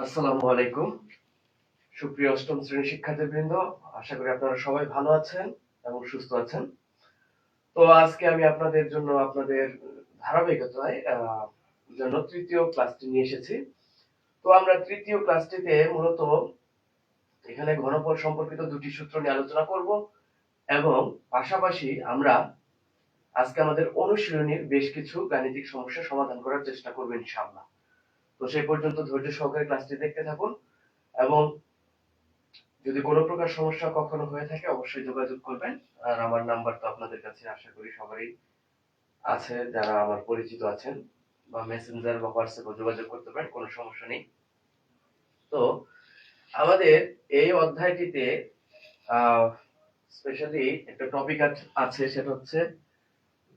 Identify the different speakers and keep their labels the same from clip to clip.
Speaker 1: আসসালামু আলাইকুম। সুপ্রিয় অষ্টম শ্রেণীর শিক্ষার্থীবৃন্দ, আশা করি আপনারা সবাই ভালো আছেন এবং সুস্থ আছেন। তো আজকে আমি আপনাদের জন্য আপনাদের ধারাবাহিকতায় জন্য তৃতীয় ক্লাসটি নিয়ে এসেছি। তো আমরা তৃতীয় ক্লাসটিতে মূলত এখানে ঘনফল সম্পর্কিত দুটি সূত্র নিয়ে আলোচনা করব এবং পাশাপাশি আমরা আজকে আমাদের অনুশীলনীর বেশ কিছু গাণিতিক সমস্যা সমাধান করার চেষ্টা করব ইনশাআল্লাহ। তো সেই পর্যন্ত ধৈর্য সহকারে ক্লাসটি দেখতে থাকুন এবং যদি কোনো প্রকার সমস্যা কখনো হয়ে থাকে অবশ্যই যোগাযোগ করবেন। আর আমার নাম্বার তো আপনাদের কাছে আশা করি সবারই আছে, যারা আমার পরিচিত আছেন, বা মেসেঞ্জার বা হোয়াটসঅ্যাপে যোগাযোগ করতে পারেন, কোনো সমস্যা নেই। তো আমাদের এই অধ্যায়টিতে স্পেশালি একটা টপিক আছে, সেটা হচ্ছে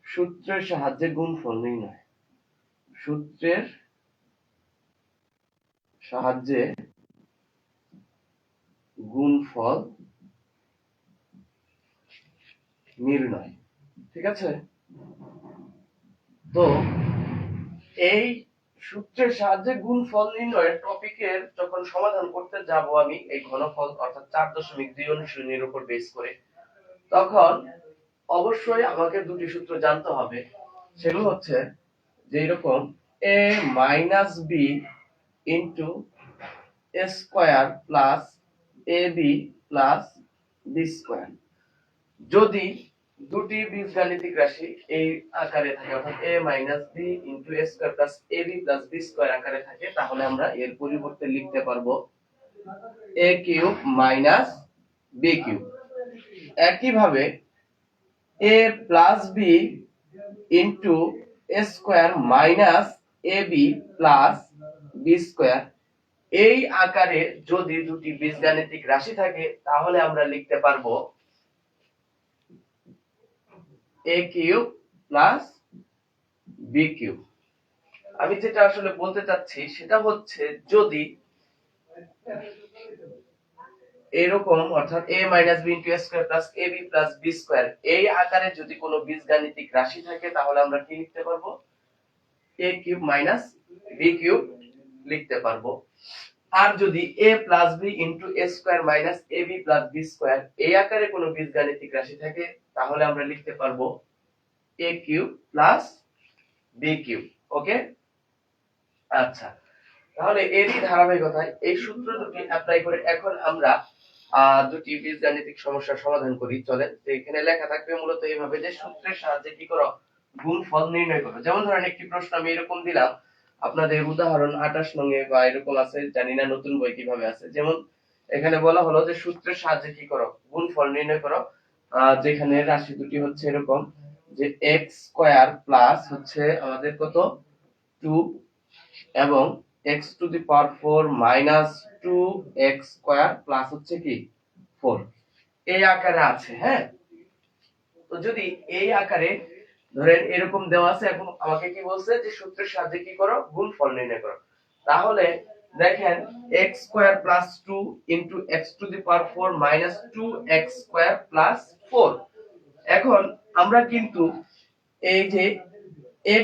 Speaker 1: সূত্রের সাহায্যে গুণফল নির্ণয়। সূত্রের সাহায্যে গুণফল নির্ণয়, ঠিক আছে? তো এই সূত্রের সাহায্যে গুণফল নির্ণয়ের টপিকের যখন সমাধান করতে যাব আমি এই ঘনফল অর্থাৎ 4.2 অনুশীলনীর উপর বেস করে, তখন অবশ্যই আমাকে দুটি সূত্র জানতে হবে। সেগুলো হচ্ছে যে এরকম a minus B into A square plus A B plus B square. যদি দুটি বীজগাণিতিক রাশি এই আকারে থাকে, অর্থাৎ a minus B into A square plus A B plus B square আকারে থাকে, তাহলে আমরা এর পরিবর্তে লিখতে পারবো a cube minus B cube. একইভাবে a plus B into A square minus A B plus B square, এই আকারে যদি দুটি বীজগাণিতিক রাশি থাকে তাহলে আমরা লিখতে পারবো a cube plus B cube. আমি যেটা আসলে বলতে চাচ্ছি সেটা হচ্ছে, যদি এরকম অর্থাৎ a minus b into a square plus ab plus b square এই আকারে যদি কোনো বীজগাণিতিক রাশি থাকে তাহলে আমরা কি লিখতে পারবো? a cube minus b cube লিখতে পারবো। আর যদি a plus b into a square minus ab plus b square এই আকারে কোনো বীজগাণিতিক রাশি থাকে তাহলে আমরা লিখতে পারবো a cube plus b cube. Okay, আচ্ছা, তাহলে এরই ধারাবাহিকতায় এই সূত্র দুটি অ্যাপ্লাই করে এখন আমরা দুটি বীজগাণিতিক সমস্যার সমাধান করি। চলেন, এখানে লেখা থাকবে মূলত এইভাবে যে সূত্রের সাহায্যে কি করো, গুণফল নির্ণয় করো। যেমন ধরেন একটি প্রশ্ন আমি এরকম দিলাম, আপনাদের উদাহরণ 28 নং বা এরকম আছে, জানি না নতুন বই কিভাবে আছে। যেমন এখানে বলা হলো যে সূত্রের সাহায্যে কি করো, গুণফল নির্ণয় করো। যেখানে রাশি দুটি হচ্ছে এরকম যে x স্কয়ার প্লাস হচ্ছে আমাদের কত 2 এবং x two the power 4 minus 2x square plus হচ্ছে কি 4 এই আকারে আছে। হ্যাঁ, তো যদি এই আকারে ধরেন এরকম দেওয়া আছে এবং আমাকে কি বলছে যে সূত্রের সাহায্যে কি করো, গুণফল নির্ণয় করো, তাহলে দেখেন x square plus 2 into x two the power 4 minus 2x square plus 4। এখন আমরা কিন্তু এই যে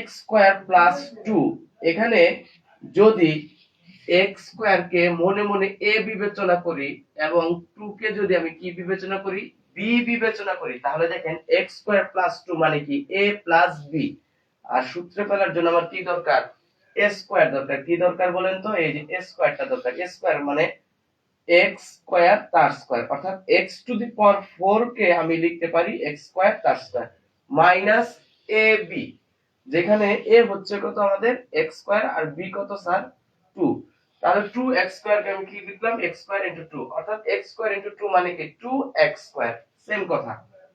Speaker 1: x স্কয়ার প্লাস 2, এখানে যদি x স্কয়ার কে মনে মনে a বিবেচনা করি এবং 2 কে যদি আমি কি বিবেচনা করি, b বিবেচনা করি, তাহলে দেখেন x স্কয়ার প্লাস 2 মানে কি a প্লাস b। আর সূত্রে ফেলার জন্য আমার কি দরকার, a স্কয়ার দরকার। কি দরকার বলেন তো, এই যে a স্কয়ারটা দরকার। a স্কয়ার মানে x স্কয়ার তার স্কয়ার, অর্থাৎ x টু দি পাওয়ার 4 কে আমি লিখতে পারি x স্কয়ার তার স্কয়ার মাইনাস ab, যেখানে a হচ্ছে কত আমাদের x স্কয়ার আর b কত স্যার 2। তাহলে 2x স্কয়ার কে আমি কি লিখলাম, x স্কয়ার ইনটু 2, অর্থাৎ x স্কয়ার ইনটু 2 মানে কি 2x স্কয়ার। সেম কথা,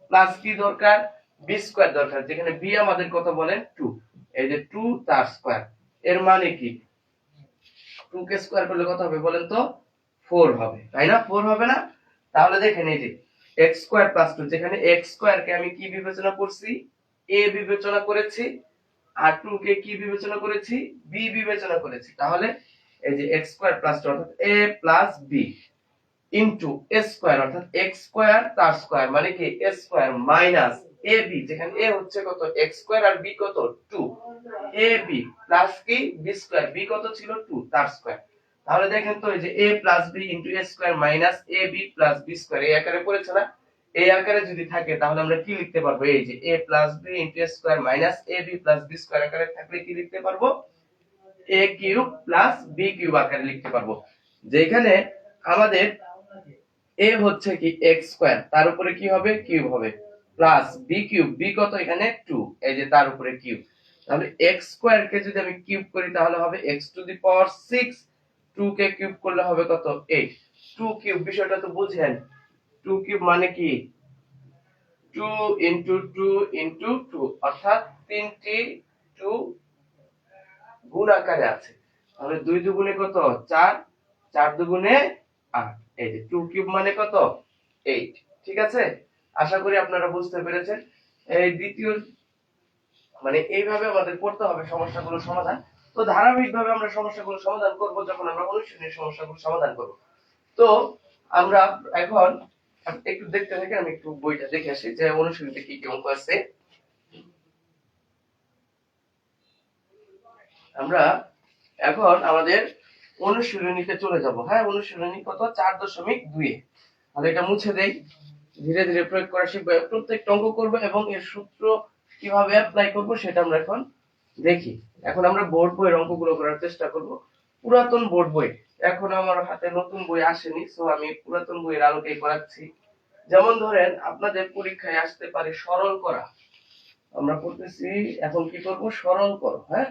Speaker 1: প্লাস কি দরকার, b স্কয়ার দরকার, যেখানে b আমাদের কত বলেন 2। এই যে 2 তার স্কয়ার, এর মানে কি 2 কে স্কয়ার করলে কত হবে বলেন তো, 4 হবে, তাই না? 4 হবে না? তাহলে দেখেন এই যে x স্কয়ার প্লাস 2, যেখানে x স্কয়ার কে আমি কি বিবেচনা করছি, a বিবেচনা করেছি, আর 2 কে কি বিবেচনা করেছি, b বিবেচনা করেছি। তাহলে এই যে x স্কয়ার প্লাস 2 অর্থাৎ a plus b into a square অর্থাৎ x স্কয়ার তার স্কয়ার মানে কি a স্কয়ার মাইনাস ab, যেখানে a হচ্ছে কত x স্কয়ার আর b কত 2, ab প্লাস কি b স্কয়ার, b কত ছিল 2 তার স্কয়ার। তাহলে দেখেন তো এই যে a plus b into a square minus ab plus b square এই আকারে পড়েছে না? এই আকারে যদি থাকে তাহলে আমরা কি লিখতে পারবো? এই যে a plus b into a square minus ab plus b square আকারে থাকলে কি লিখতে পারবো? a cube plus b cube আকারে লিখতে পারবো। যেখানে আমাদের a হচ্ছে কি x স্কয়ার, তার উপরে কি হবে? কিউব হবে, প্লাস b কিউব, b কত এখানে 2, এই যে তার উপরে কিউব। তাহলে x স্কয়ার কে যদি আমি কিউব করি তাহলে হবে x two the power 6, 2 K cube করলে হবে কত? 8। 2 কিউব বিষয়টা তো বুঝেন, 2 কিউব মানে কি 2 ইনটু 2 ইনটু 2, অর্থাৎ তিনটি 2 গুণ আকারে আছে। তাহলে 2 দুগুণে কত? 4, 4 দুগুণে 8, এই যে 2 কিউব মানে কত? 8। ঠিক আছে, আশা করি আপনারা বুঝতে পেরেছেন। এই দ্বিতীয় মানে এইভাবে আমাদের করতে হবে সমস্যাগুলো সমাধান। তো ধারাবাহিকভাবে আমরা সমস্যাগুলো সমাধান করব যখন আমরা অনুশীলনের সমস্যাগুলো সমাধান করব। তো আমরা এখন একটু দেখতে থাকি, আমি একটু বইটা দেখে আসি যে অনুশীলনীতে কি কি অঙ্ক আছে। আমরা এখন আমাদের অনুশীলনীতে চলে যাব। হ্যাঁ, অনুশীলনী কত? 4.2 এ। তাহলে এটা মুছে দেই, ধীরে ধীরে প্রয়োগ করা শিখব, প্রত্যেকটা অঙ্ক করব এবং এর সূত্র কিভাবে অ্যাপ্লাই করব সেটা আমরা এখন দেখি। এখন আমরা বোর্ড বইয়ের অঙ্কগুলো করার চেষ্টা করব। পুরাতন বোর্ড বই, এখন আমার হাতে নতুন বই আসেনি, সো আমি পুরাতন বইয়ের আলোকেই করাচ্ছি। যেমন ধরেন আপনাদের পরীক্ষায় আসতে পারে সরল করা, আমরা করতেছি এখন কি করব? সরল করো। হ্যাঁ,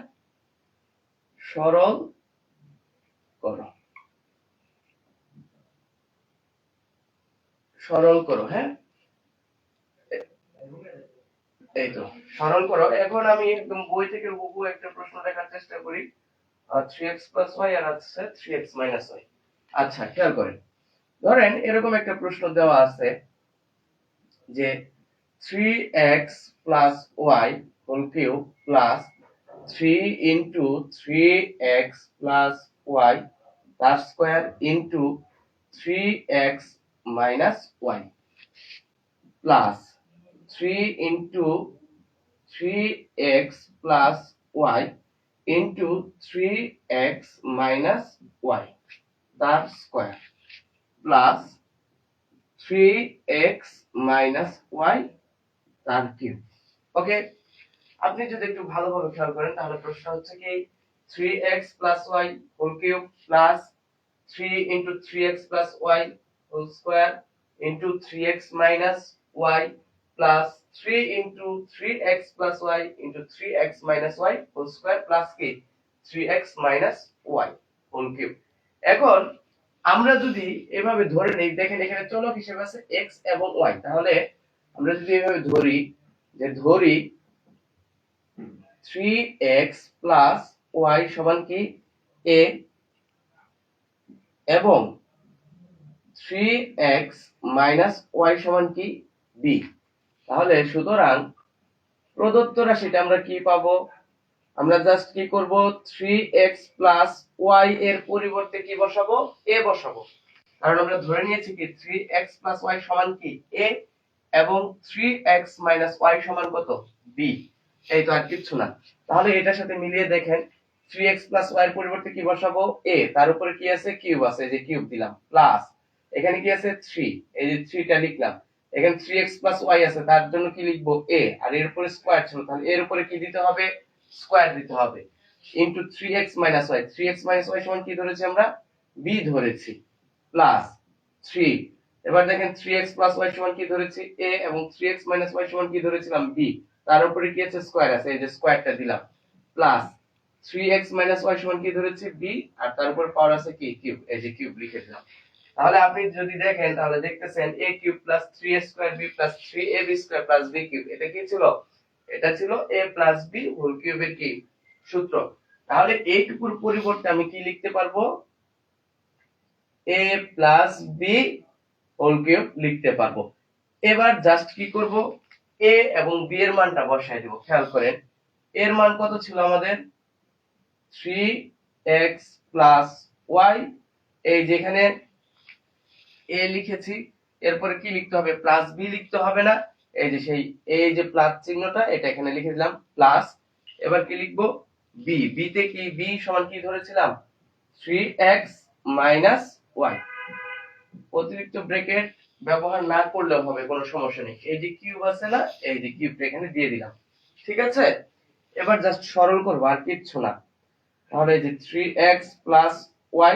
Speaker 1: সরল করো, সরল করো। হ্যাঁ, এই তো সরল করো। এখন আমি একদম বই থেকে হুবহু একটা প্রশ্ন দেখার চেষ্টা করি। 3x y আর আছে 3x y। আচ্ছা, খেয়াল করেন, ধরেন এরকম একটা প্রশ্ন দেওয়া আছে যে 3x y whole cube plus 3 into 3x y তার square into 3x y plus 3 into 3x y into 3x y তার স্কয়ার প্লাস 3x y তার কিউব। ওকে, আপনি যদি একটু ভালোভাবে খেয়াল করেন তাহলে প্রশ্ন হচ্ছে কি 3x y whole cube plus 3 into 3x y whole square into 3x y plus 3 into 3x y into 3x y whole square plus কি 3x y হোল কিউব। এখন আমরা যদি এভাবে ধরে নেই, দেখেন এখানে চলক হিসেবে আছে x এবং y, তাহলে আমরা যদি এভাবে ধরি যে 3x y সমান কি a এবং 3x y সমান কি b, তাহলে সুতরাং প্রদত্ত রাশিটা আমরা কি পাবো? আমরা জাস্ট কি করব? 3x y এর পরিবর্তে কি বসাবো? a বসাবো, কারণ আমরা ধরে নিয়েছি কি 3x y সমান কি a এবং 3x y সমান কত? b। এই তো, আর কিছু না। তাহলে এটার সাথে মিলিয়ে দেখেন 3x y এর পরিবর্তে কি বসাবো? a, তার উপরে কি আছে? কিউব আছে, এই যে কিউব দিলাম, প্লাস এখানে কি আছে? 3, এই যে 3 টা লিখলাম। এখানে 3x y আছে, তার জন্য কি লিখবো? a, আর এর উপরে স্কয়ার ছিল, তাহলে এর উপরে কি দিতে হবে? স্কয়ার দিতে হবে, into 3x y। 3x y সমান কি ধরেছি আমরা? b ধরেছি, প্লাস 3। এবার দেখেন 3x y সমান কি ধরেছি? a এবং 3x y সমান কি ধরেছিলাম? b, তার উপরে কি আছে? স্কয়ার আছে, এই যে স্কয়ারটা দিলাম, প্লাস 3x y সমান কি ধরেছি? b, আর তার উপর পাওয়ার আছে কি? কিউব, এই যে কিউব লিখে দিলাম। তাহলে আপনি যদি দেখেন তাহলে দেখতেছেন a cube plus 3a square b plus 3ab square plus b cube, এটা কি ছিল? এটা ছিল a প্লাস b হোল কিউবের কি সূত্র। তাহলে এইটুকুর পরিবর্তে আমি কি লিখতে পারবো? a plus b whole cube লিখতে পারবো। এবার জাস্ট কি করব? a এবং b এর মানটা বসাই দেব। খেয়াল করেন এর মান কত ছিল আমাদের? 3x y, এই যেখানে a লিখেছি, এরপরে কি লিখতে হবে? প্লাস b লিখতে হবে না? এই যে সেই এই যে প্লাস চিহ্নটা, এটা এখানে লিখে দিলাম, প্লাস এবার কি লিখবো? b, b তে কি b সমান কি ধরেছিলাম? 3x minus Y. অতিরিক্ত ব্র্যাকেট ব্যবহার না করলেও হবে, কোনো সমস্যা নেই। এই যে কিউব আছে না, এই যে কিউবটা এখানে দিয়ে দিলাম, ঠিক আছে। এবার জাস্ট সরল করব, আর কিচ্ছু না। তাহলে এই যে 3x y,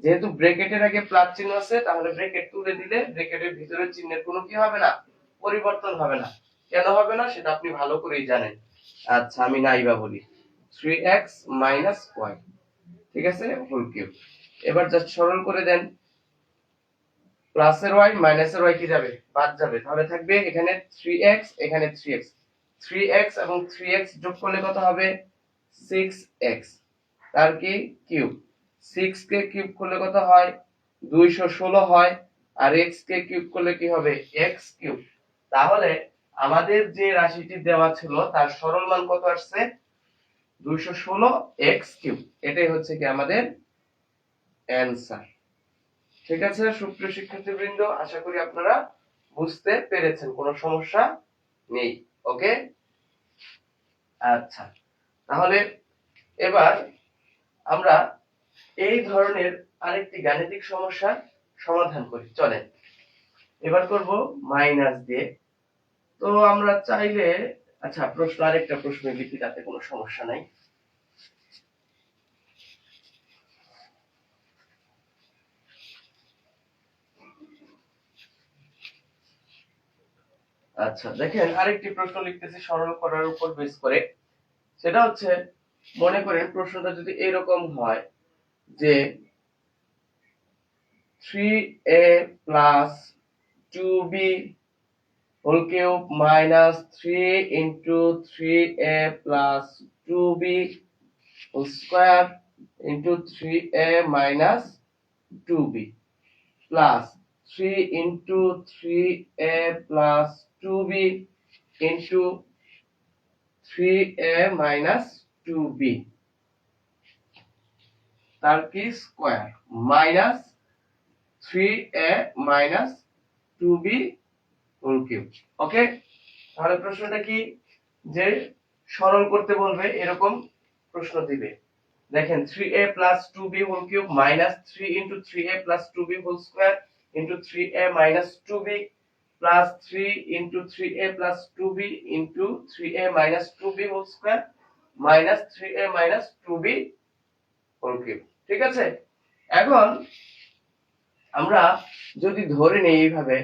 Speaker 1: যেহেতু ব্র্যাকেটের আগে প্লাস চিহ্ন আছে, তাহলে ব্র্যাকেট তুলে দিলে ব্র্যাকেটের ভিতরের চিহ্নের কোনো কি হবে না, পরিবর্তন হবে না। কেন হবে না সেটা আপনি ভালো করেই জানেন। আচ্ছা, আমি নাইবা বলি 3x y, ঠিক আছে, হোল কিউব। এবার জাস্ট সরল করে দেন, প্লাসের y মাইনাসের y কি যাবে, বাদ যাবে। তাহলে থাকবে এখানে 3x, এখানে 3x। 3x এবং 3x যোগ করলে কত হবে, 6x। তার কি কিউব। 6 কে কিউব করলে কত হয়, 216 হয়। আর x কে কিউব করলে কি হবে, x কিউব। তাহলে আমাদের যে রাশিটি দেওয়া ছিল তার সরল মান কত আসছে, 216x কিউব। এটাই হচ্ছে কি আমাদের অ্যানসার। ঠিক আছে সুপ্রিয় শিক্ষার্থীবৃন্দ, আশা করি আপনারা বুঝতে পেরেছেন, কোনো সমস্যা নেই। ওকে, আচ্ছা, তাহলে এবার আমরা এই ধরনের আরেকটি গাণিতিক সমস্যার সমাধান করি। চলেন এবার করব মাইনাস দিয়ে। তো আমরা চাইলে, আচ্ছা প্রশ্ন, আরেকটা প্রশ্ন লিখি, তাতে কোনো সমস্যা নাই। আচ্ছা দেখেন, আরেকটি প্রশ্ন লিখতেছি সরল করার উপর বেস করে। সেটা হচ্ছে, মনে করেন প্রশ্নটা যদি এরকম হয় যে 3a plus 2b whole cube minus 3 into 3a plus 2b whole square into 3a minus 2b plus 3 into 3a plus 2b into 3a minus 2b তার কি square minus 3a minus 2b whole cube. Okay, তাহলে প্রশ্নটা কি, যে সরল করতে বলবে এরকম প্রশ্ন দিবে। দেখেন 3a plus 2b whole cube minus 3 into 3a plus 2b whole square into 3a minus 2b plus 3 into 3a plus 2b into 3a minus 2b whole square minus 3a minus 2b whole cube. ঠিক আছে, এখন আমরা যদি ধরে নেই এইভাবে,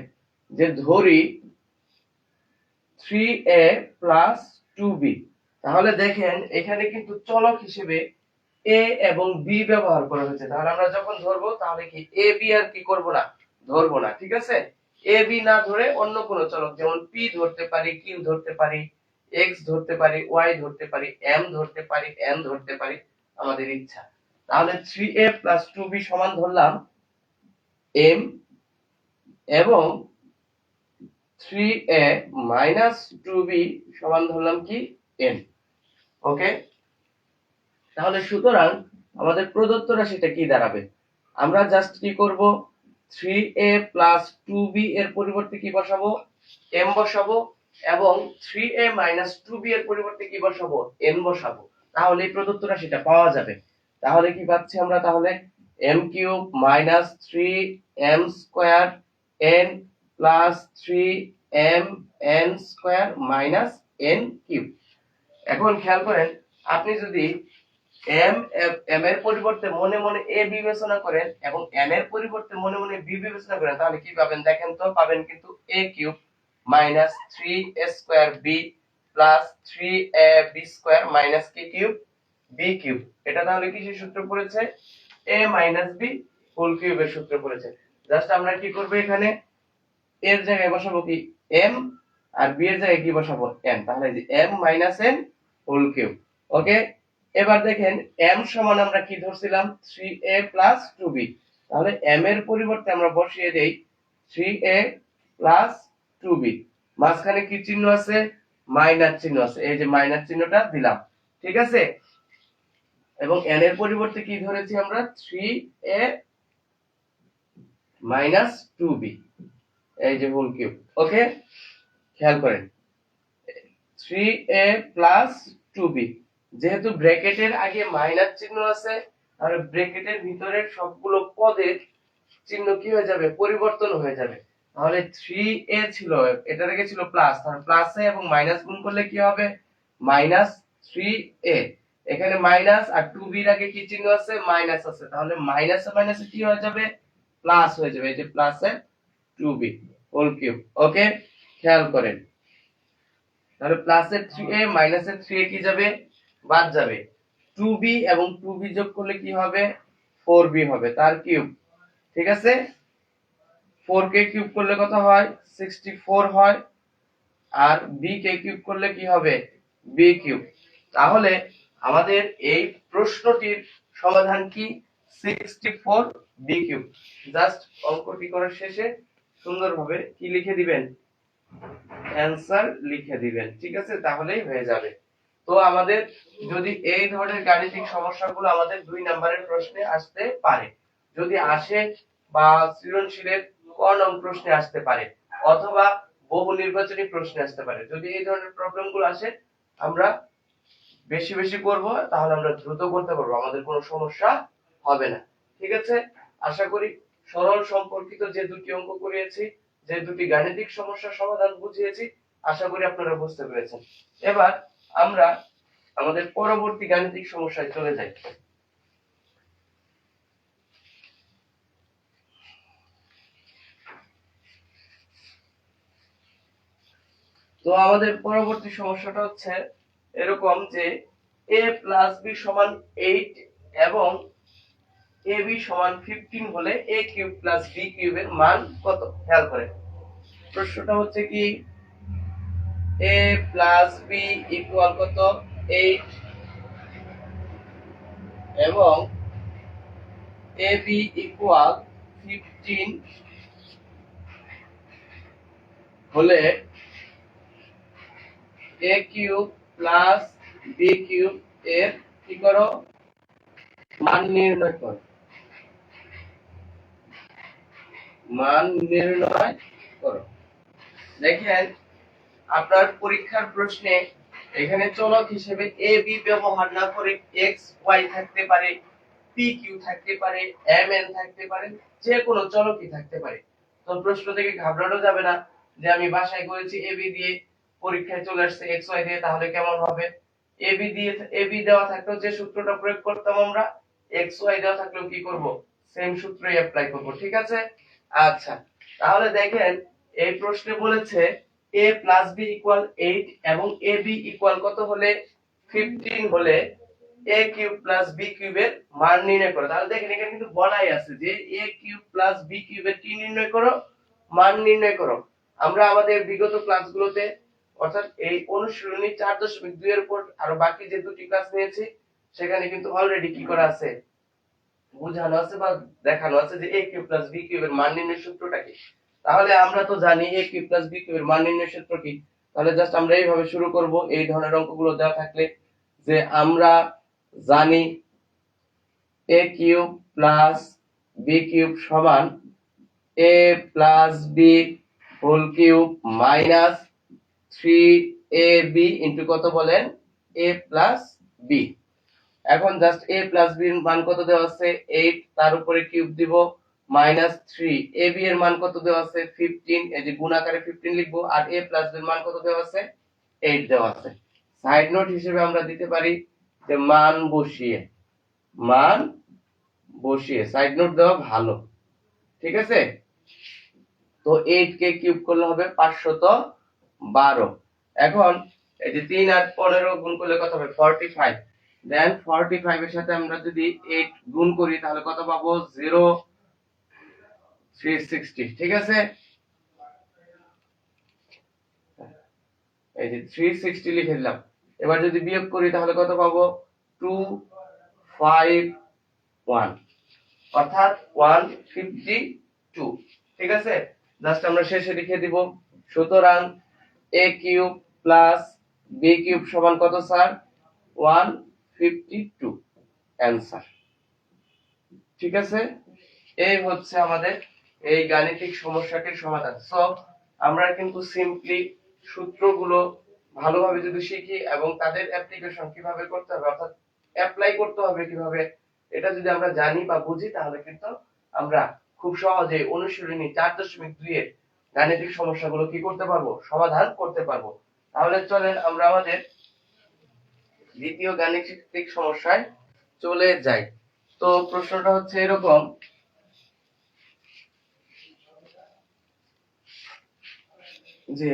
Speaker 1: যে ধরি 3a plus 2b, তাহলে দেখেন এখানে কিন্তু চলক হিসেবে a এবং b ব্যবহার করা হয়েছে। তাহলে আমরা যখন ধরবো তাহলে কি a b আর কি করব না, ধরবো না। ঠিক আছে, a b না ধরে অন্য কোন চলক, যেমন p ধরতে পারি, q ধরতে পারি, x ধরতে পারি, y ধরতে পারি, m ধরতে পারি, n ধরতে পারি, আমাদের ইচ্ছা। তাহলে 3a plus 2b সমান ধরলাম m, এবং 3a minus 2b সমান ধরলাম কি n। ওকে, তাহলে সুতরাং আমাদের প্রদত্ত রাশিটা কি দাঁড়াবে, আমরা জাস্ট কি করব, 3a plus 2b এর পরিবর্তে কি বসাবো, m বসাবো, এবং 3a minus 2b এর পরিবর্তে কি বসাবো, n বসাবো। তাহলে এই প্রদত্ত রাশিটা পাওয়া যাবে। তাহলে কি পাচ্ছি আমরা, তাহলে m cube minus 3m square n plus 3m n square minus n cube. এখন খেয়াল করেন, আপনি যদি m এর পরিবর্তে মনে মনে a বিবেচনা করেন এবং n এর পরিবর্তে মনে মনে b বিবেচনা করেন, তাহলে কি পাবেন দেখেন তো, পাবেন কিন্তু a cube minus 3a square b plus 3ab square minus কি কিউব, b কিউব। এটা তাহলে কিসের সূত্র পড়েছে, a minus b হোল কিউবের সূত্র পড়েছে। জাস্ট আমরা কি করব, এখানে এর জায়গায় বসাবো কি m, আর b এর জায়গায় কি বসাবো n। তাহলে যে m minus n whole cube. Okay, এবার দেখেন m সমান আমরা কি ধরছিলাম, 3a plus 2b। তাহলে m এর পরিবর্তে আমরা বসিয়ে দেই 3a plus 2b। মাঝখানে কি চিহ্ন আছে, মাইনাস চিহ্ন আছে, এই যে মাইনাস চিহ্নটা দিলাম। ঠিক আছে, এবং n এর পরিবর্তে কি ধরেছি আমরা, 3a minus 2b, এই যে হোল কিউব। ওকে, খেয়াল করেন 3a plus 2b, যেহেতু ব্র্যাকেটের আগে মাইনাস চিহ্ন আছে, তাহলে ব্র্যাকেটের ভিতরের সবগুলো পদের চিহ্ন কি হয়ে যাবে, পরিবর্তন হয়ে যাবে। তাহলে 3a ছিল, এটা রেখে ছিল প্লাস, তাহলে প্লাস এ এবং মাইনাস গুণ করলে কি হবে, মাইনাস 3a। এখানে মাইনাস আর 2b এর আগে কি চিহ্ন আছে, মাইনাস আছে, তাহলে মাইনাস এ মাইনাসে কি হয়ে যাবে, প্লাস হয়ে যাবে। এই যে প্লাস এ 2b হোল কিউব। ওকে, খেয়াল করেন। তাহলে প্লাস এর 3a মাইনাস এর 3a কি যাবে, বাদ যাবে। 2b এবং 2b যোগ করলে কি হবে, 4b হবে, তার কিউব। ঠিক আছে, 4 কে কিউব করলে কত হয়, 64 হয়। আর b কে কিউব করলে কি হবে, b কিউব। তাহলে আমাদের এই প্রশ্নটির সমাধান কি, 64 b কিউব। জাস্ট অঙ্কটি করার শেষে সুন্দরভাবে কি লিখে দিবেন, অ্যানসার লিখে দিবেন। ঠিক আছে, তাহলেই হয়ে যাবে। তো আমাদের যদি এই ধরনের গাণিতিক সমস্যাগুলো আমাদের 2 নম্বরের প্রশ্নে আসতে পারে, যদি আসে, বা সৃজনশীলের ক নং প্রশ্নে আসতে পারে, অথবা বহু নির্বাচনী প্রশ্নে আসতে পারে। যদি এই ধরনের প্রবলেমগুলো আসে, আমরা বেশি বেশি করব, তাহলে আমরা দ্রুত করতে পারবো, আমাদের কোনো সমস্যা হবে না। ঠিক আছে, আশা করি সরল সম্পর্কিত যে দুটি অঙ্ক করিয়েছি, যে দুটি গাণিতিক সমস্যার সমাধান বুঝিয়েছি, আশা করি আপনারা বুঝতে পেরেছেন। এবার আমরা আমাদের পরবর্তী গাণিতিক সমস্যায় চলে যাই। তো আমাদের পরবর্তী সমস্যাটা হচ্ছে এরকম যে a প্লাস b সমান 8 এবং ab সমান 15 হলে a কিউব প্লাস b কিউবের মান কত। খেয়াল করেন, প্রশ্নটা হচ্ছে কি, a প্লাস b ইকুয়াল কত, 8, এবং ab ইকুয়াল 15 হলে a cube plus b cube এর কি করো, মান নির্ণয় করো, মান নির্ণয় করো। দেখেন, আপনার পরীক্ষার প্রশ্নে এখানে চলক হিসেবে a b ব্যবহার না করে x y থাকতে পারে, p q থাকতে পারে, m n থাকতে পারে, যে কোনো চলকই থাকতে পারে। তো প্রশ্ন থেকে ঘাবড়ানো যাবে না যে আমি বাসায় করেছি a b দিয়ে, পরীক্ষায় চলে আসছে x y দিয়ে, তাহলে কেমন হবে। a b দিয়ে, a b দেওয়া থাকলেও যে সূত্রটা প্রয়োগ করতাম আমরা, x y দেওয়া থাকলেও কি করব, সেম সূত্রই অ্যাপ্লাই করব। ঠিক আছে, আচ্ছা, তাহলে দেখেন এই প্রশ্নে বলেছে a প্লাস b ইকুয়াল 8 এবং ab ইকুয়াল কত হলে, 15 হলে a কিউব প্লাস b কিউবের মান নির্ণয় করো। তাহলে দেখেন এখানে কিন্তু বলাই আছে যে a কিউব প্লাস b কিউবের কি নির্ণয় করো, মান নির্ণয় করো। আমরা আমাদের বিগত ক্লাসগুলোতে, অর্থাৎ এই অনুশীলনী 4.2 এর উপর আরো বাকি যে দুটি ক্লাস নিয়েছি, সেখানে কিন্তু অলরেডি কি করা আছে, বোঝানো আছে বা দেখানো আছে যে a কিউব প্লাস b কিউবের মান নির্ণয়ের সূত্রটা কি। তাহলে আমরা তো জানি a কিউব প্লাস b কিউবের মান নির্ণয়ের সূত্র কি। তাহলে জাস্ট আমরা এইভাবে শুরু করব, এই ধরনের অঙ্কগুলো দেওয়া থাকলে, যে আমরা জানি a cube plus b cube সমান a plus b whole cube minus 3ab into কত বলেন, a প্লাস b। এখন জাস্ট a প্লাস b এর মান কত দেওয়া আছে, 8, তার উপরে কিউব দিব, মাইনাস 3, ab এর মান কত দেওয়া আছে, 15, এই যে গুণ আকারে 15 লিখবো, আর a প্লাস b এর মান কত দেওয়া আছে, 8 দেওয়া আছে। সাইড নোট হিসেবে আমরা দিতে পারি যে মান বসিয়ে, মান বসিয়ে সাইড নোট দেওয়া ভালো। ঠিক আছে, তো 8 কে কিউব করলে হবে 512। এখন এই যে 3 আর 15 গুণ করলে কত হবে, 45। দেন 45 এর সাথে আমরা যদি 8 গুণ করি তাহলে কত পাবো, 0360। ঠিক আছে, এই যে 360 লিখে দিলাম। এবার যদি বিয়োগ করি তাহলে কত পাবো, 251, অর্থাৎ 152। ঠিক আছে, জাস্ট আমরা শেষে লিখে দিব, সুতরাং a cube plus b cube সমান কত স্যার, 152 অ্যানসার। ঠিক আছে, এই হচ্ছে আমাদের এই গাণিতিক সমস্যাটির সমাধান। সো আমরা কিন্তু সিম্পলি সূত্রগুলো ভালোভাবে যদি শিখি এবং তাদের অ্যাপ্লিকেশন কিভাবে করতে হবে, অর্থাৎ অ্যাপ্লাই করতে হবে কিভাবে, এটা যদি আমরা জানি বা বুঝি তাহলে কিন্তু আমরা খুব সহজে অনুশীলনী 4.2 এর গাণিতিক সমস্যাগুলো কি করতে পারবো, সমাধান করতে পারবো। তাহলে চলেন আমরা আমাদের দ্বিতীয় গাণিতিক সমস্যায় চলে যাই। তো প্রশ্নটা হচ্ছে এরকম যে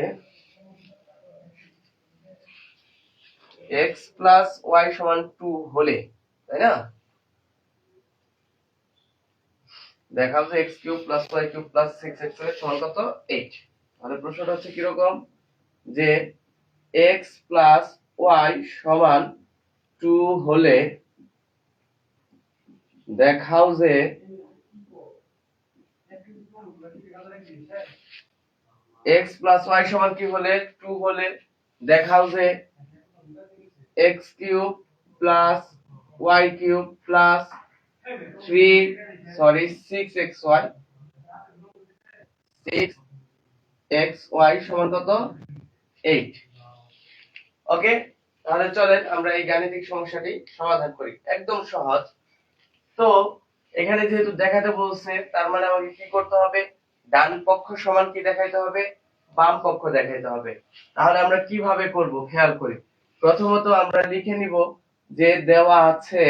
Speaker 1: x প্লাস y সমান 2 হলে, তাই না, দেখাও যে x cube plus y cube plus 6xy সমান কত 8। তাহলে প্রশ্নটা হচ্ছে কি রকম যে x প্লাস y সমান 2 হলে দেখাও যে x প্লাস y সমান কি হলে 2 হলে দেখাও যে x cube plus y cube plus 6xy 6xy সমান কত 8। ওকে, তাহলে চলেন আমরা এই গাণিতিক সমস্যাটি সমাধান করি। একদম সহজ। তো এখানে যেহেতু দেখাতে বলছে তার মানে আমাকে কি করতে হবে, ডান পক্ষ সমান কি দেখাইতে হবে, বাম পক্ষ দেখাইতে হবে। তাহলে আমরা কিভাবে করব খেয়াল করি। প্রথমত আমরা লিখে নিব যে দেওয়া আছে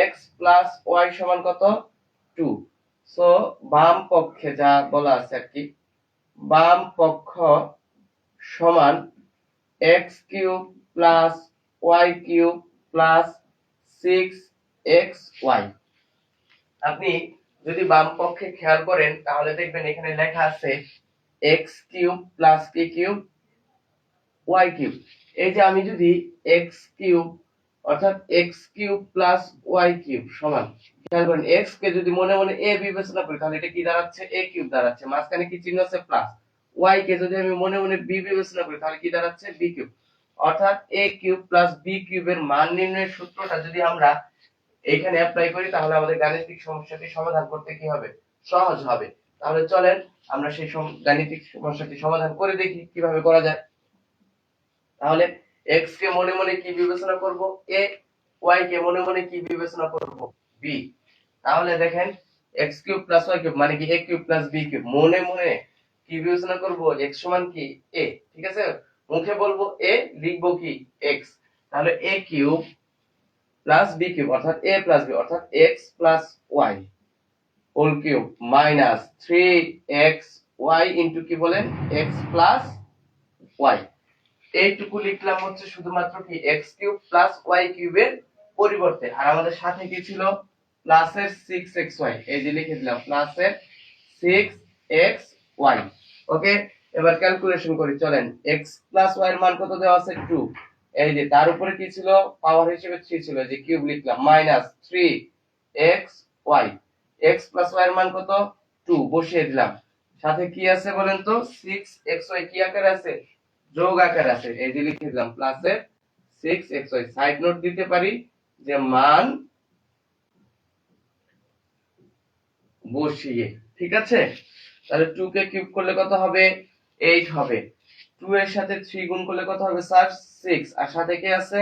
Speaker 1: x প্লাস y সমান কত 2। সো বাম পক্ষে যা বলা আছে আর কি, বাম পক্ষ সমান x cube plus y cube plus 6xy। আপনি যদি বাম পক্ষে খেয়াল করেন তাহলে দেখবেন এখানে লেখা আছে x কিউব প্লাস কি কিউব y কিউব। এই যে আমি যদি x কিউব অর্থাৎ x cube plus y cube সমান, খেয়াল করেন x কে যদি মনে মনে a বিবেচনা করি তাহলে এটা কি দাঁড়াচ্ছে, a কিউব দাঁড়াচ্ছে, মাঝখানে কি চিহ্ন আছে প্লাস। y কে যদি আমি মনে মনে b বিবেচনা করি তাহলে কি দাঁড়াচ্ছে, b কিউব। অর্থাৎ a কিউব প্লাস b কিউবের মান নির্ণয়ের সূত্রটা যদি আমরা এখানে অ্যাপ্লাই করি তাহলে আমাদের গাণিতিক সমস্যাটি সমাধান করতে কি হবে, সহজ হবে। তাহলে চলেন আমরা সেই গাণিতিক সমস্যাটি সমাধান করে দেখি কিভাবে করা যায়। তাহলে x কে মনে মনে কি বিবেচনা করব, a, y কে মনে মনে কি বিবেচনা করব, b। তাহলে দেখেন x cube plus y cube মানে কি a cube plus b cube, মনে মনে কি বিবেচনা করব, x সমান কি a, ঠিক আছে, মুখে বলবো a, লিখবো কি x। তাহলে a cube plus b cube অর্থাৎ a প্লাস b অর্থাৎ x plus y whole cube minus 3xy into কি বলেন x প্লাস y। এইটুকু লিখলাম হচ্ছে শুধুমাত্র কি x কিউব প্লাস y কিউবের পরিবর্তে, আর আমাদের সাথে কি ছিল প্লাসের 6xy, এই যে লিখে দিলাম প্লাসের 6xy। ওকে, এবার ক্যালকুলেশন করি চলেন। x প্লাস y এর মান কত দেওয়া আছে 2, এই যে তার উপরে কি ছিল পাওয়ার হিসেবে 3 ছিল, এই যে কিউব লিখলাম minus 3xy, x plus y এর মান কত 2 বসিয়ে দিলাম, সাথে কি আছে বলেন তো 6xy কি আকারে আছে, যোগ আকারে আছে, এই যে লিখে দিলাম প্লাসে 6xy। সাইড নোট দিতে পারি যে মান বসিয়ে, ঠিক আছে। তাহলে 2 কে কিউব করলে কত হবে 8 হবে, 2 এর সাথে 3 গুণ করলে কত হবে স্যার 6, আর সাথে কি আছে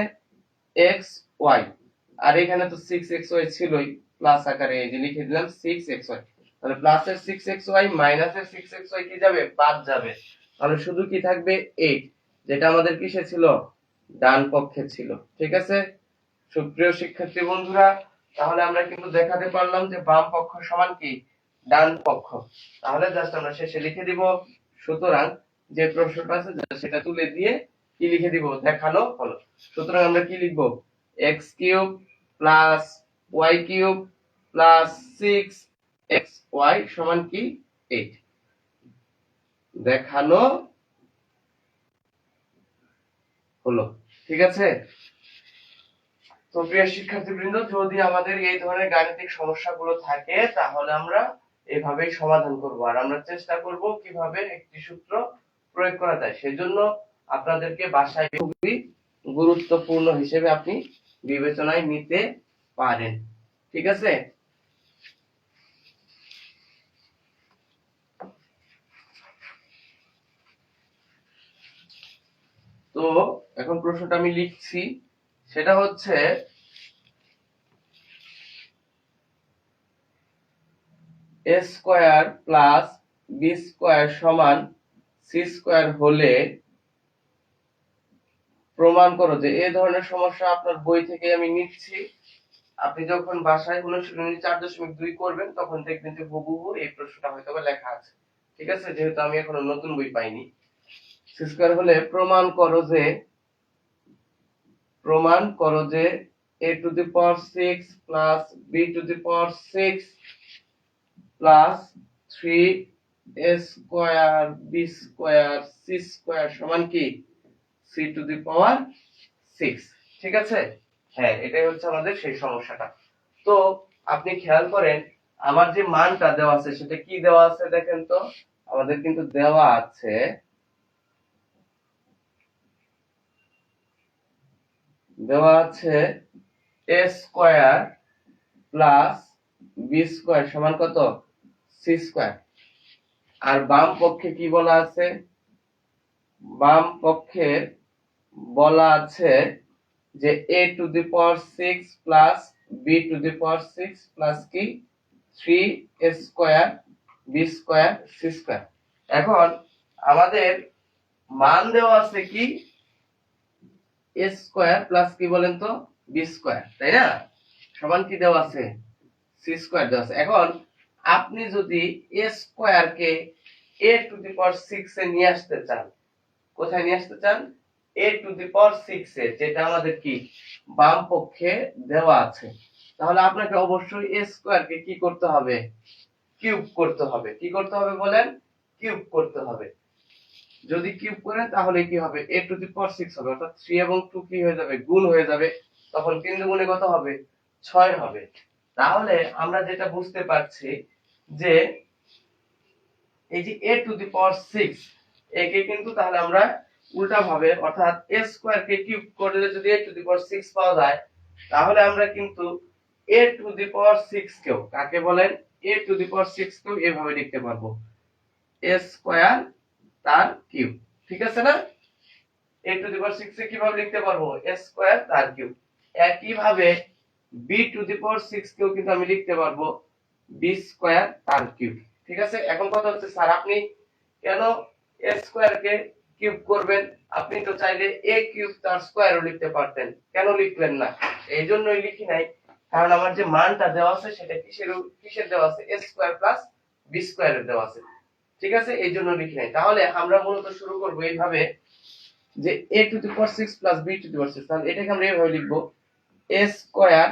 Speaker 1: xy, আর এখানে তো 6xy ছিলই প্লাস আকারে, এই যে লিখে দিলাম 6xy। তাহলে প্লাসের 6xy মাইনাসের 6xy কি যাবে বাদ যাবে, তাহলে শুধু কি থাকবে 8, যেটা আমাদের কিসে ছিল ডান পক্ষে ছিল। ঠিক আছে সুপ্রিয় শিক্ষার্থী বন্ধুরা, তাহলে আমরা কিন্তু দেখাতে পারলাম যে বাম পক্ষ সমান কি ডান পক্ষ। তাহলে জাস্ট আমরা শেষে লিখে দিব, সুতরাং যে প্রশ্নটা আছে সেটা তুলে দিয়ে কি লিখে দিব দেখানো হলো। সুতরাং আমরা কি লিখব x cube plus y cube plus 6xy সমান কি 8 দেখানো হলো। ঠিক আছে, তো প্রিয় শিক্ষার্থীবৃন্দ, যদি আমাদের এই ধরনের গাণিতিক সমস্যাগুলো থাকে তাহলে আমরা এভাবেই সমাধান করব, আর আমরা চেষ্টা করব কিভাবে একটি সূত্র প্রয়োগ করা যায়। সেজন্য আপনাদেরকে বাসায় খুবই গুরুত্বপূর্ণ হিসেবে আপনি বিবেচনায় নিতে পারেন। ঠিক আছে, তো তো এখন প্রশ্নটা আমি লিখছি, সেটা হচ্ছে a square plus B square সমান সি স্কয়ার হলে প্রমাণ করো যে। এই ধরনের সমস্যা আপনার বই থেকে আমি নিচ্ছি, আপনি যখন বাসায় অনুশীলনী 4.2 করবেন তখন দেখবেন যে হুবহু এই প্রশ্নটা হয়তো লেখা আছে। ঠিক আছে, যেহেতু আমি এখনো নতুন বই পাইনি। সি স্কয়ার হলে প্রমাণ করো যে a to the power 6 plus b to the power 6 plus 3a square b square c square সমান কি c টু দি পাওয়ার 6। ঠিক আছে, হ্যাঁ এটাই হচ্ছে আমাদের সেই সমস্যাটা। তো আপনি খেয়াল করেন আমার যে মানটা দেওয়া আছে সেটা কি দেওয়া আছে দেখেন তো। আমাদের কিন্তু দেওয়া আছে a square plus b square সমান কত c স্কয়ার। আর বাম পক্ষে কি বলা আছে, বাম পক্ষে বলা আছে যে a to the power 6 plus b to the power 6 plus কি 3a square b square c square. এখন আমাদের মান দেওয়া আছে কি a স্কয়ার প্লাস কি বলেন তো b স্কয়ার, তাই না? সমান কি দেওয়া আছে c স্কয়ার দেওয়া আছে। এখন আপনি যদি a স্কয়ার কে a টু দি পাওয়ার 6 এ নিয়ে আসতে চান, কোথায় নিয়ে আসতে চান a টু দি পাওয়ার 6 এ, যেটা আমাদের কি বাম পক্ষে দেওয়া আছে, তাহলে আপনাকে অবশ্যই a স্কয়ার কে কি করতে হবে, কিউব করতে হবে। কি করতে হবে বলেন, কিউব করতে হবে। যদি কিউব করেন তাহলে কি হবে a টু দি পাওয়ার 6 হবে, অর্থাৎ 3 এবং 2 কি হয়ে যাবে গুণ হয়ে যাবে, তখন 3 দুগুণে কত হবে 6 হবে। তাহলে আমরা যেটা বুঝতে পারছি যে এই যে a টু দি পাওয়ার 6 একে কিন্তু তাহলে আমরা উল্টা ভাবে, অর্থাৎ a স্কয়ার কে কিউব করলে যদি a টু দি পাওয়ার 6 পাওয়া যায়, তাহলে আমরা কিন্তু a টু দি পাওয়ার 6 কেও, কাকে বলেন a টু দি পাওয়ার 6 কেও এভাবে লিখতে পারবো a স্কয়ার তার কিউব। ঠিক আছে না? a টু দি পাওয়ার 6 এ কিভাবে লিখতে পারবো a স্কয়ার তার কিউব। একই ভাবে b টু দি পাওয়ার 6 কেও কিন্তু আমি লিখতে পারবো b স্কয়ার তার কিউব। ঠিক আছে, এখন কথা হচ্ছে স্যার আপনি কেন a স্কয়ার কে কিউব করবেন? আপনি তো চাইলে a কিউব তার স্কয়ারও লিখতে পারতেন, কেন লিখলেন না? এইজন্যই লিখি নাই, কারণ আমার যে মানটা দেওয়া আছে সেটা কিসের দেওয়া আছে, a স্কয়ার প্লাস b স্কয়ারের দেওয়া আছে। ঠিক আছে, এইজন্য লিখি নাই। তাহলে আমরা মূলত শুরু করব এইভাবে যে a to the power 6 plus b to the power 6, তাহলে এটাকে আমরা এইভাবে লিখব a স্কয়ার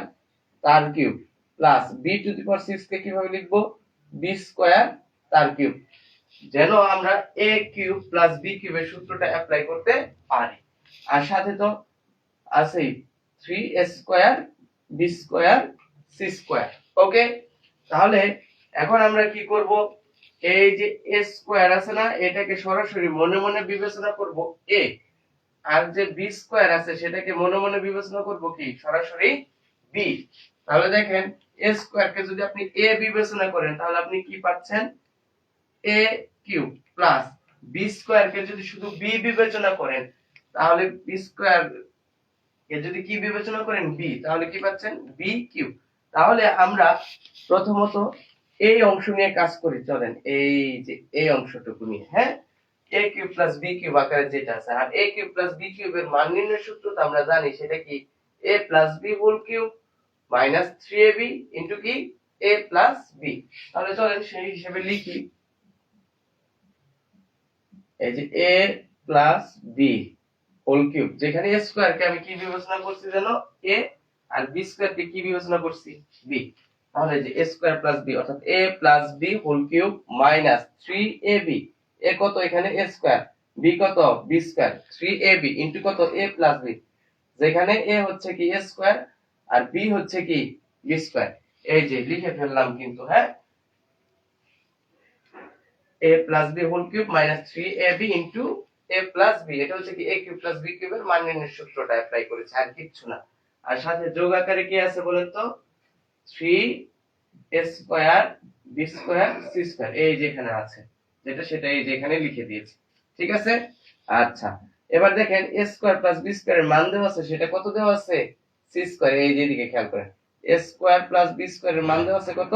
Speaker 1: তার cube plus b to the power 6 কে কিভাবে লিখব b স্কয়ার তার কিউব, যেন আমরা a কিউব প্লাস b কিউবের সূত্রটা অ্যাপ্লাই করতে পারি। আর সাথে তো আছেই 3a square b square c square. Okay, তাহলে এখন আমরা কি করব, এই যে a স্কয়ার আছে না, এটাকে সরাসরি মনে মনে বিবেচনা করব a, আর যে b স্কয়ার আছে সেটাকে মনে মনে বিবেচনা করব কি সরাসরি b। তাহলে দেখেন a স্কয়ার কে যদি আপনি a বিবেচনা করেন তাহলে আপনি কি পাচ্ছেন a cube plus b square কে যদি শুধু b বিবেচনা করেন তাহলে b স্কয়ার কে যদি কি বিবেচনা করেন b, তাহলে কি পাচ্ছেন b কিউব। তাহলে আমরা প্রথমত এই অংশ নিয়ে কাজ করি, চলেন এই যে এই অংশটুকু নিয়ে, হ্যাঁ a cube plus b cube আকারে যেটা আছে, আর a কিউব প্লাস b কিউবের মান নির্ণয়ের সূত্র তো আমরা জানি, সেটা কি a plus b whole cube minus 3ab into কি a প্লাস b। তাহলে চলেন সেই হিসেবে লিখি, এই যে a plus b whole cube, যেখানে a স্কয়ার কে আমি কি বিবেচনা করছি জানো a, আর b স্কয়ার কে কি বিবেচনা করছি b। তাহলে যে a স্কয়ার প্লাস b অর্থাৎ a plus b whole cube minus 3ab, a কত এখানে a স্কয়ার, b কত b স্কয়ার, 3ab ইনটু কত a প্লাস b, যেখানে a হচ্ছে কি a স্কয়ার আর b হচ্ছে কি b স্কয়ার। এই যে লিখে ফেললাম কিন্তু, হ্যাঁ a plus b whole cube minus 3ab into a plus b, এটা হচ্ছে কি a কিউব প্লাস b কিউবের মান নির্ণয়ের সূত্রটা অ্যাপ্লাই করেছে, আর কিচ্ছু না। আর সাথে যোগ আকারে কি আছে বলেন তো 3a square b square c square, এই যেখানে আছে যেটা সেটা এই যেখানে লিখে দিয়েছি। ঠিক আছে, আচ্ছা এবার দেখেন a square plus b square এর মান দেওয়া আছে, সেটা কত দেওয়া আছে c স্কয়ার। এই যে দিকে খেয়াল করেন, a square plus b square এর মান দেওয়া আছে কত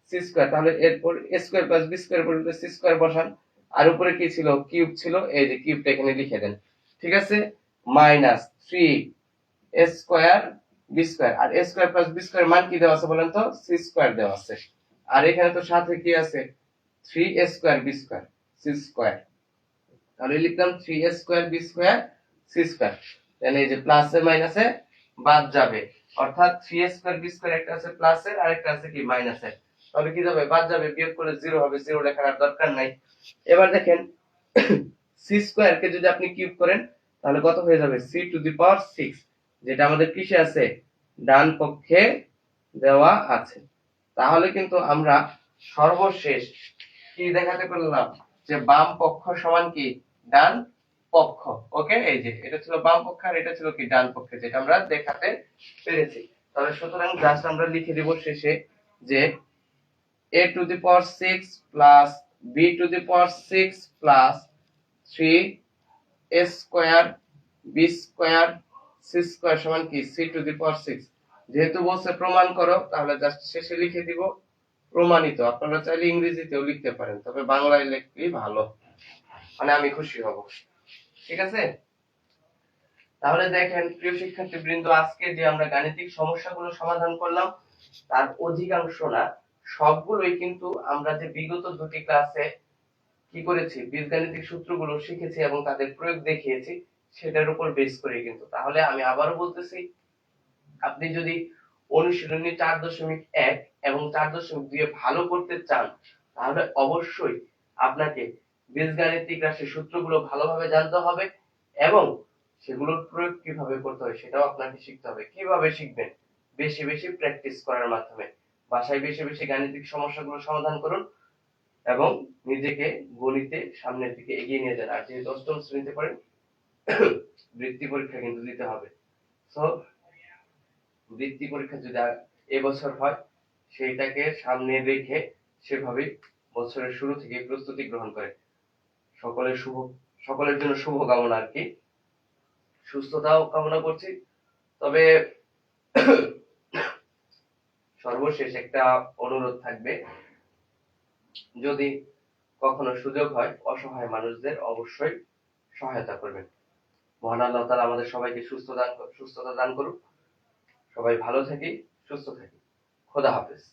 Speaker 1: c স্কয়ার। তাহলে এরপর a square plus b square পরিবর্তে c স্কয়ার বসান, আর উপরে কি ছিল কিউব ছিল, এই যে কিউবটা এখানে লিখে দেন, ঠিক আছে, minus 3 a square b square. আর a square plus b square মান কি দেওয়া আছে বলেন তো, c স্কয়ার দেওয়া আছে। আর এখানে তো সাথে কি আছে 3a square b square c square. তাহলে লিখলাম 3a square b square c square. তাহলে এই যে প্লাসে মাইনাসে বাদ যাবে, অর্থাৎ 3a স্কয়ার b স্কয়ার একটা আছে প্লাসের আর একটা আছে কি মাইনাসের। তাহলে কি যাবে, বাদ যাবে, বিয়োগ করলে 0 হবে, 0 লেখার আর দরকার নাই। এবার দেখেন c স্কয়ার কে যদি আপনি কিউব করেন তাহলে কত হয়ে যাবে c টু দি পাওয়ার 6, যেটা আমাদের কিসে আছে, ডান পক্ষে দেওয়া আছে। তাহলে কিন্তু আমরা সর্বশেষ কি দেখাতে পারলাম, যে বাম পক্ষ সমান কি ডান পক্ষ। ওকে, এই যে এটা ছিল বাম পক্ষ আর এটা ছিল কি ডান পক্ষে, যেটা আমরা দেখাতে পেরেছি। তাহলে সুতরাং জাস্ট আমরা লিখে দেব শেষে যে a to the power 6 plus b to the power 6 plus 3 a square b square c square সমান কি c টু দি পাওয়ার 6। যেহেতু বলছে প্রমাণ করো, তাহলে জাস্ট শেষে লিখে দিব প্রমাণিত। আপনারা চাইলে ইংরেজিতেও লিখতে পারেন, তবে বাংলায় লিখলেই ভালো, মানে আমি খুশি হব। ঠিক আছে, তাহলে দেখেন প্রিয় শিক্ষার্থীবৃন্দ, আজকে যে আমরা গাণিতিক সমস্যাগুলো সমাধান করলাম তার অধিকাংশ না, সবগুলোই কিন্তু আমরা যে বিগত দুটি ক্লাসে কি করেছি, বীজগাণিতিক সূত্রগুলো শিখেছি এবং তাদের প্রয়োগ দেখিয়েছি, সেটার উপর বেস করে কিন্তু। তাহলে আমি আবারও বলতেছি, আপনি যদি অনুশীলনী 4.1 এবং 4.2 ভালো করতে চান, তাহলে অবশ্যই আপনাকে বীজগাণিতিক রাশির সূত্রগুলো ভালোভাবে জানতে হবে এবং সেগুলোর প্রয়োগ কিভাবে করতে হয় সেটাও আপনাকে শিখতে হবে। কিভাবে শিখবেন, বেশি বেশি প্র্যাকটিস করার মাধ্যমে। বাসায় বেশি বেশি গাণিতিক সমস্যাগুলো সমাধান করুন এবং নিজেকে গণিতে সামনের দিকে এগিয়ে নিয়ে যান। আর যেহেতু অষ্টম শ্রেণীতে পড়েন, বৃত্তি পরীক্ষা কিন্তু দিতে হবে। সো বৃত্তি পরীক্ষা যদি এবছর হয়, সেইটাকে সামনে রেখে সেভাবে বছরের শুরু থেকে প্রস্তুতি গ্রহণ করে। সকলের জন্য শুভ কামনা আর কি, সুস্থতাও কামনা করছি। তবে সর্বশেষ একটা অনুরোধ থাকবে, যদি কখনো সুযোগ হয় অসহায় মানুষদের অবশ্যই সহায়তা করবেন। মহান আল্লাহ তাআলা আমাদের সবাইকে সুস্থতা দান করুক। সবাই ভালো থাকি, সুস্থ থাকি। খোদা হাফেজ।